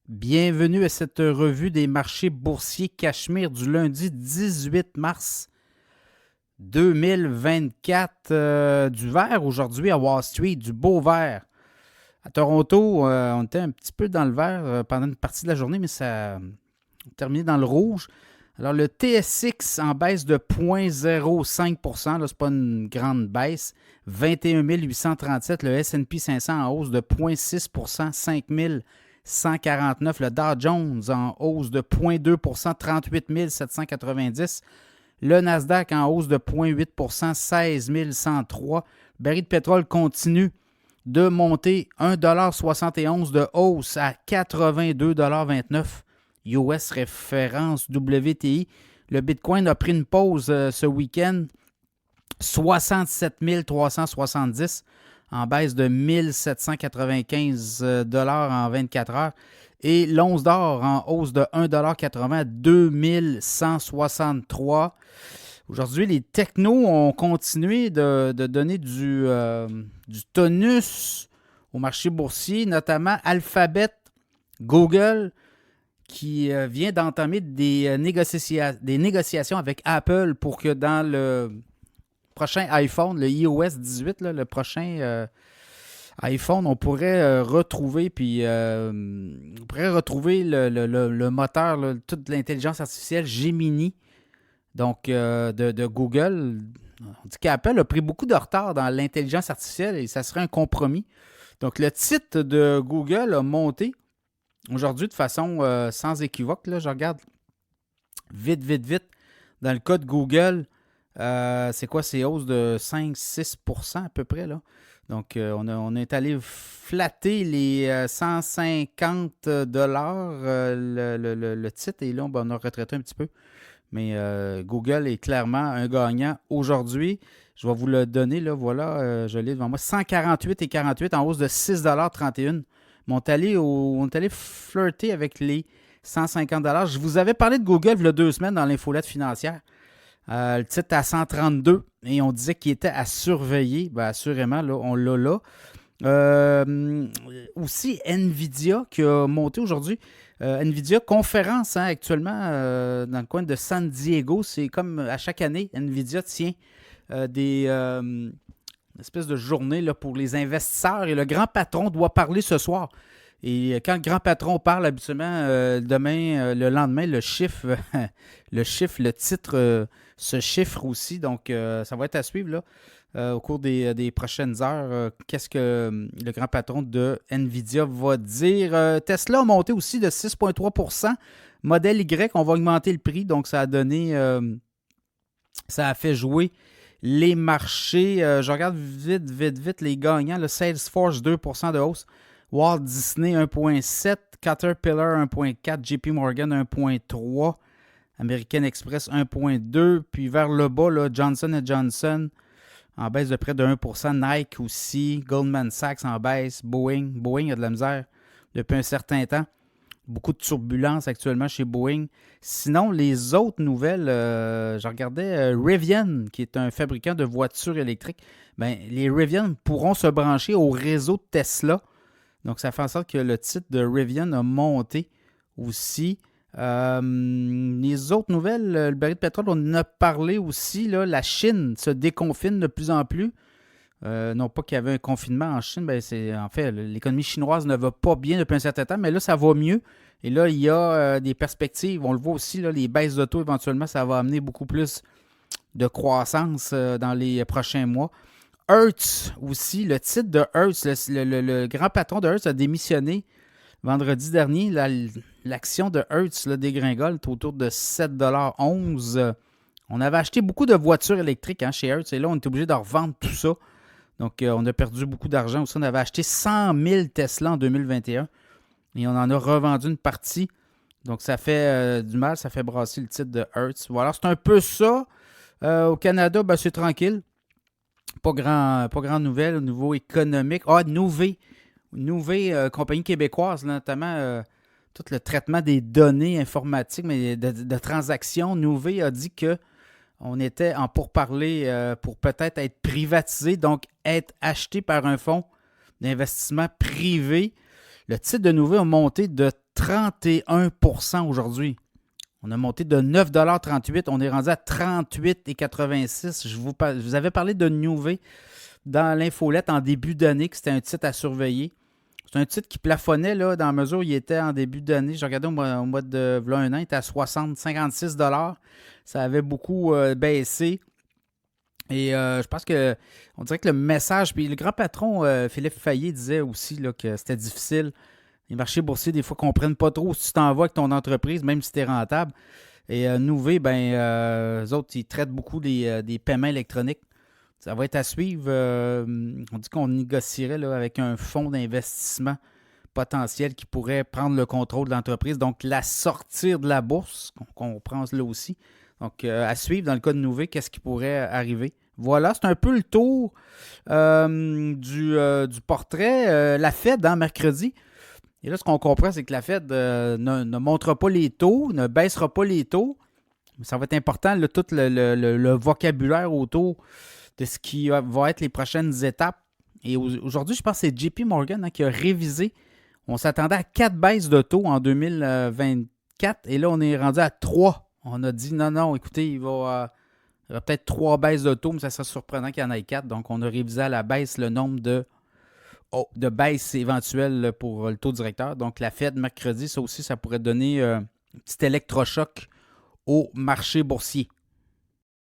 Bienvenue à cette revue des marchés boursiers Cachemire du lundi 18 mars 2024. Du vert aujourd'hui à Wall Street, du beau vert. À Toronto, on était un petit peu dans le vert pendant une partie de la journée, mais ça a terminé dans le rouge. Alors, le TSX en baisse de 0,05 %, là, c'est pas une grande baisse. 21 837. Le S&P 500 en hausse de 0,6 %, 5 149. Le Dow Jones en hausse de 0,2 %, 38 790. Le Nasdaq en hausse de 0,8 %, 16 103. Le baril de pétrole continue de monter 1,71 $ de hausse à 82,29 $ US référence WTI. Le Bitcoin a pris une pause ce week-end. 67 370 en baisse de 1795 $ en 24 heures. Et l'once d'or en hausse de 1,80 $, 2163. Aujourd'hui, les technos ont continué de donner du tonus au marché boursier, notamment Alphabet, Google, qui vient d'entamer des négociations avec Apple pour que dans le prochain iPhone, le iOS 18, là, le prochain iPhone, on pourrait retrouver le moteur, là, toute l'intelligence artificielle Gemini, donc de Google. On dit qu'Apple a pris beaucoup de retard dans l'intelligence artificielle et ça serait un compromis. Donc le titre de Google a monté aujourd'hui de façon sans équivoque. Là, je regarde vite dans le cas de Google. C'est quoi ces hausses de 5-6 % à peu près, là? Donc, on est allé flatter les 150 $, le titre, et là, on a retraité un petit peu. Mais Google est clairement un gagnant aujourd'hui. Je vais vous le donner, là, voilà, je l'ai devant moi. 148,48 en hausse de 6,31 $. On est allé flirter avec les 150 $. Je vous avais parlé de Google il y a 2 semaines dans l'infolette financière. Le titre à 132 et on disait qu'il était à surveiller. Bien, assurément, là, on l'a là. Aussi, Nvidia qui a monté aujourd'hui. Nvidia, conférence actuellement dans le coin de San Diego. C'est comme à chaque année, Nvidia tient une espèce de journée là, pour les investisseurs et le grand patron doit parler ce soir. Et quand le grand patron parle, habituellement, le lendemain, le titre se chiffre aussi. Donc, ça va être à suivre là, au cours des prochaines heures. Qu'est-ce que le grand patron de Nvidia va dire? Tesla a monté aussi de 6,3 %. Modèle Y, on va augmenter le prix. Donc, ça a fait jouer les marchés. Je regarde vite les gagnants. Le Salesforce, 2 % de hausse. Walt Disney 1,7, Caterpillar 1,4, JP Morgan 1,3, American Express 1,2, puis vers le bas, là, Johnson & Johnson en baisse de près de 1 %, Nike aussi, Goldman Sachs en baisse, Boeing a de la misère depuis un certain temps. Beaucoup de turbulences actuellement chez Boeing. Sinon, les autres nouvelles, je regardais Rivian, qui est un fabricant de voitures électriques. Bien, les Rivian pourront se brancher au réseau de Tesla. Donc, ça fait en sorte que le titre de Rivian a monté aussi. Les autres nouvelles, le baril de pétrole, on en a parlé aussi. Là, la Chine se déconfine de plus en plus. Non pas qu'il y avait un confinement en Chine. En fait, l'économie chinoise ne va pas bien depuis un certain temps, mais là, ça va mieux. Et là, il y a des perspectives. On le voit aussi, là, les baisses de taux, éventuellement, ça va amener beaucoup plus de croissance dans les prochains mois. Hertz aussi, le titre de Hertz, le grand patron de Hertz a démissionné vendredi dernier. L'action de Hertz dégringole est autour de 7,11 $. On avait acheté beaucoup de voitures électriques chez Hertz et là, on est obligé de revendre tout ça. Donc, on a perdu beaucoup d'argent aussi. On avait acheté 100 000 Tesla en 2021 et on en a revendu une partie. Donc, ça fait du mal, ça fait brasser le titre de Hertz. Voilà, c'est un peu ça. Au Canada, c'est tranquille. Pas grand nouvelle au niveau économique. Nouvé, compagnie québécoise, là, notamment tout le traitement des données informatiques, mais de transactions. Nouvé a dit qu'on était en pourparlers pour peut-être être privatisé, donc être acheté par un fonds d'investissement privé. Le titre de Nouvé a monté de 31% aujourd'hui. On a monté de 9,38 $. On est rendu à 38,86 $. Je vous avais parlé de Nuvei dans l'infolette en début d'année, que c'était un titre à surveiller. C'est un titre qui plafonnait là, dans la mesure où il était en début d'année. J'ai regardé au mois de voilà un an, il était à 56 $. Ça avait beaucoup baissé. Et je pense on dirait que le message, puis le grand patron Philippe Fayet disait aussi là, que c'était difficile. Les marchés boursiers, des fois, ne comprennent pas trop si tu t'en vas avec ton entreprise, même si tu es rentable. Et Nuvei, eux autres, ils traitent beaucoup des paiements électroniques. Ça va être à suivre. On dit qu'on négocierait là, avec un fonds d'investissement potentiel qui pourrait prendre le contrôle de l'entreprise, donc la sortir de la bourse, qu'on prend là aussi. Donc, à suivre dans le cas de Nuvei, qu'est-ce qui pourrait arriver. Voilà, c'est un peu le tour du portrait. La Fed, mercredi. Et là, ce qu'on comprend, c'est que la Fed ne montrera pas les taux, ne baissera pas les taux. Ça va être important, là, tout le vocabulaire autour de ce qui va être les prochaines étapes. Et aujourd'hui, je pense que c'est JP Morgan qui a révisé. On s'attendait à 4 baisses de taux en 2024 et là, on est rendu à 3. On a dit non, écoutez, il y aura peut-être 3 baisses de taux, mais ça serait surprenant qu'il y en ait 4. Donc, on a révisé à la baisse le nombre de baisse éventuelle pour le taux directeur. Donc, la Fed, mercredi, ça aussi, ça pourrait donner un petit électrochoc au marché boursier.